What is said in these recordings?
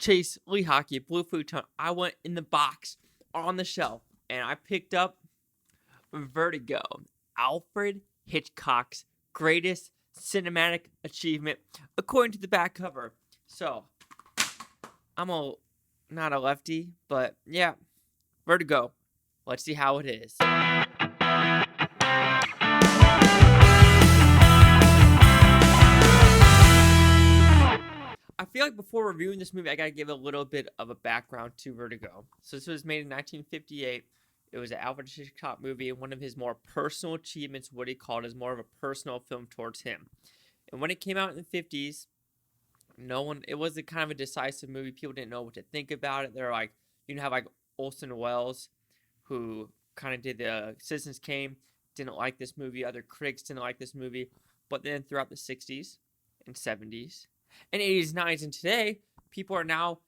Chase Lee Hockey, Blue Futon. I went in the box on the shelf and I picked up Vertigo, Alfred Hitchcock's greatest cinematic achievement, according to the back cover. So, not a lefty, but yeah, Vertigo. Let's see how it is. I feel like before reviewing this movie, I gotta give a little bit of a background to Vertigo. So this was made in 1958. It was an Alfred Hitchcock movie, and one of his more personal achievements, what he called as more of a personal film towards him. And when it came out in the 50s, it was a kind of a decisive movie. People didn't know what to think about it. They're like, have like Orson Welles, who kind of did the Citizens Kane, didn't like this movie. Other critics didn't like this movie. But then throughout the 60s and 70s and 80s, 90s, and today, people are now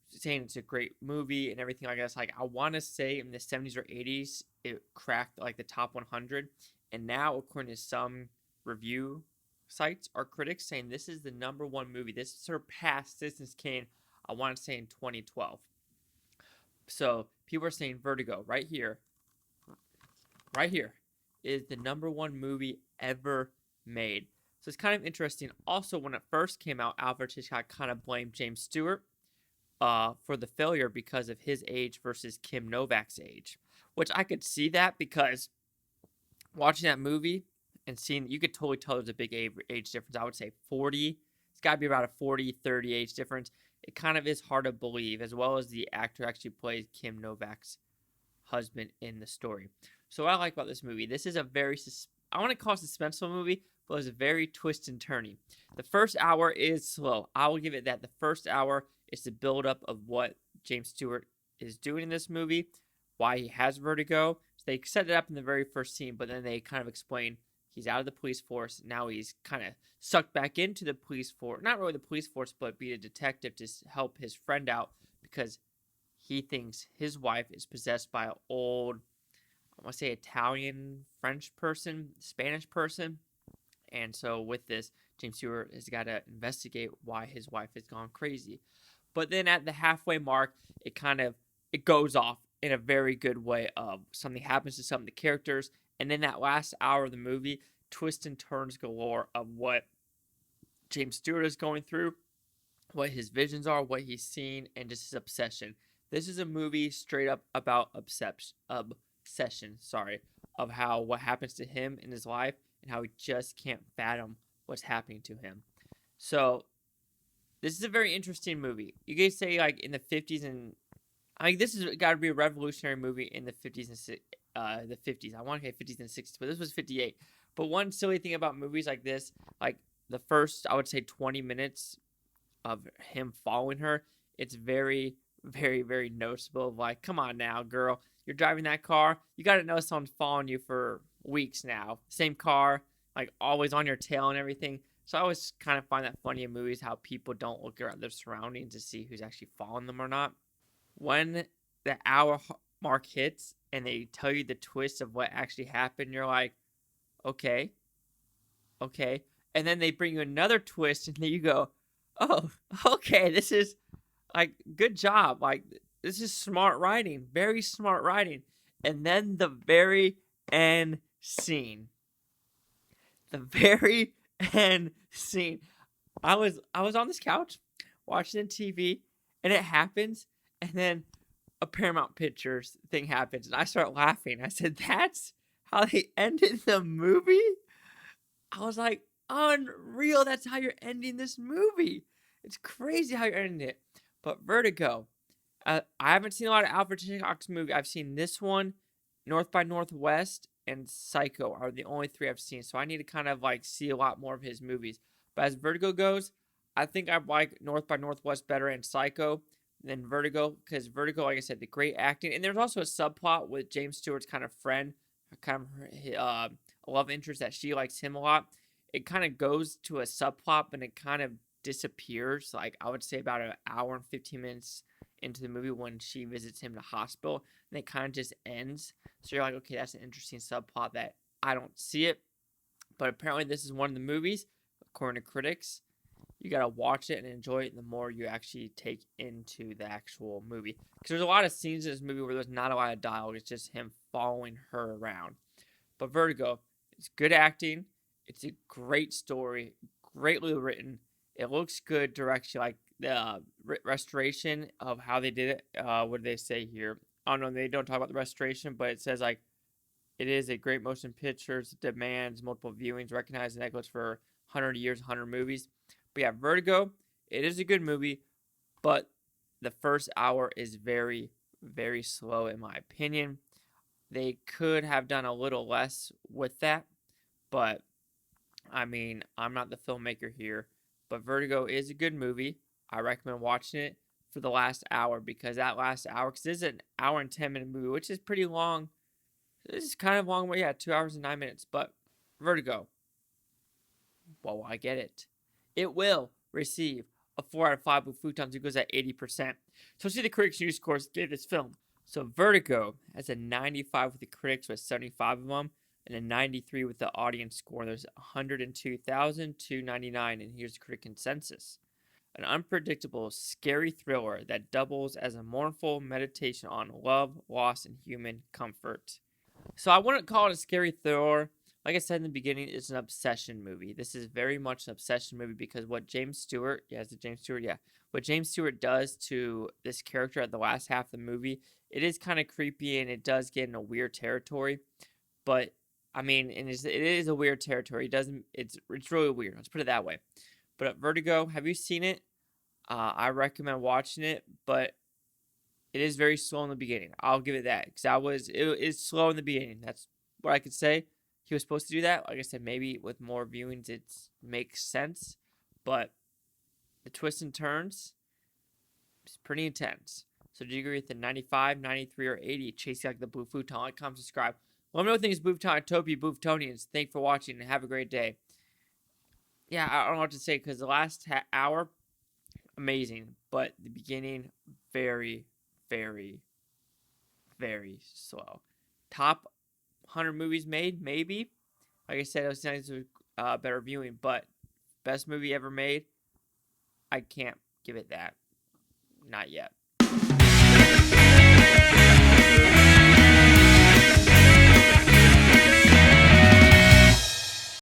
saying it's a great movie and everything like that. It's like, I want to say in the 70s or 80s, it cracked like the top 100. And now, according to some review sites or critics, saying this is the number one movie. This surpassed Citizens Kane, I want to say, in 2012. So people are saying Vertigo right here is the number one movie ever made. So it's kind of interesting. Also, when it first came out, Alfred Hitchcock kind of blamed James Stewart for the failure because of his age versus Kim Novak's age, which I could see that, because watching that movie and seeing, you could totally tell there's a big age difference. I would say 40. It's got to be about a 40-30 age difference. It kind of is hard to believe, as well as the actor actually plays Kim Novak's husband in the story. So what I like about this movie, this is a very, I want to call it a suspenseful movie, but it's a very twist and turny. The first hour is slow. I will give it that. The first hour is the build-up of what James Stewart is doing in this movie, why he has vertigo. So they set it up in the very first scene, but then they kind of explain he's out of the police force. Now he's kind of sucked back into the police force. Not really the police force, but be a detective to help his friend out, because he thinks his wife is possessed by an old, I want to say Italian, French person, Spanish person. And so with this, James Stewart has got to investigate why his wife has gone crazy. But then at the halfway mark, it goes off in a very good way of something happens to some of the characters. And then that last hour of the movie, twists and turns galore of what James Stewart is going through, what his visions are, what he's seen, and just his obsession. This is a movie straight up about obsession, of how what happens to him in his life and how he just can't fathom what's happening to him. So this is a very interesting movie. You guys say like in the 50s, and I mean, this has got to be a revolutionary movie in the 50s and the 50s. I want to say 50s and 60s, but this was 58. But one silly thing about movies like this, like the first, I would say 20 minutes of him following her, it's very, very, very noticeable. Like, come on now, girl. You're driving that car. You got to know someone's following you for weeks now. Same car, like always on your tail and everything. So I always kind of find that funny in movies, how people don't look around their surroundings to see who's actually following them or not. When the hour mark hits and they tell you the twist of what actually happened, you're like, okay. And then they bring you another twist and then you go, oh, okay, this is like, good job. Like, this is smart writing, very smart writing. And then the very end scene. The very end scene. I was on this couch watching the TV, and it happens, and then a Paramount Pictures thing happens, and I start laughing. I said, that's how they ended the movie? I was like, unreal. That's how you're ending this movie. It's crazy how you're ending it. But Vertigo, I haven't seen a lot of Alfred Hitchcock's movie. I've seen this one, North by Northwest, and Psycho are the only three I've seen. So I need to kind of like see a lot more of his movies. But as Vertigo goes, I think I like North by Northwest better and Psycho than Vertigo, because Vertigo, like I said, the great acting. And there's also a subplot with James Stewart's kind of friend, kind of a love interest that she likes him a lot. It kind of goes to a subplot, but it kind of disappears. Like, I would say about an hour and 15 minutes into the movie when she visits him in the hospital, and it kind of just ends. So you're like, okay, that's an interesting subplot that I don't see it. But apparently this is one of the movies, according to critics, you gotta watch it and enjoy it, the more you actually take into the actual movie. Because there's a lot of scenes in this movie where there's not a lot of dialogue. It's just him following her around. But Vertigo, it's good acting. It's a great story, greatly written. It looks good direction, like the restoration of how they did it. What do they say here? I don't know. They don't talk about the restoration, but it says like it is a great motion picture. It demands multiple viewings, recognized and echoes for 100 years, 100 movies. But yeah, Vertigo, it is a good movie, but the first hour is very, very slow in my opinion. They could have done a little less with that, but I mean, I'm not the filmmaker here. But Vertigo is a good movie. I recommend watching it for the last hour because that last hour, because this is an hour and 10-minute movie, which is pretty long. This is kind of long, but yeah, 2 hours and 9 minutes. But Vertigo, well, I get it. It will receive a 4 out of 5 with Futons. It goes at 80%. So see the critics' news scores gave this film. So Vertigo has a 95 with the critics, with 75 of them, and a 93 with the audience score. There's 102,299, and here's the critic consensus. An unpredictable, scary thriller that doubles as a mournful meditation on love, loss, and human comfort. So I wouldn't call it a scary thriller. Like I said in the beginning, it's an obsession movie. This is very much an obsession movie because what James Stewart, what James Stewart does to this character at the last half of the movie, it is kind of creepy and it does get in a weird territory. But I mean, and it is a weird territory. It's really weird. Let's put it that way. But at Vertigo, have you seen it? I recommend watching it, but it is very slow in the beginning. I'll give it that because it is slow in the beginning. That's what I could say. He was supposed to do that. Like I said, maybe with more viewings it makes sense, but the twists and turns is pretty intense. So do you agree with the 95, 93, or 80? Chasing like the Blue Futon. Like, comment, subscribe. Let me know what you think is Blue Futon, Blue Futonians. Thanks for watching and have a great day. Yeah, I don't know what to say because the last hour, amazing, but the beginning, very, very, very slow. Top 100 movies made, maybe. Like I said, it was nice to better viewing, but best movie ever made, I can't give it that. Not yet.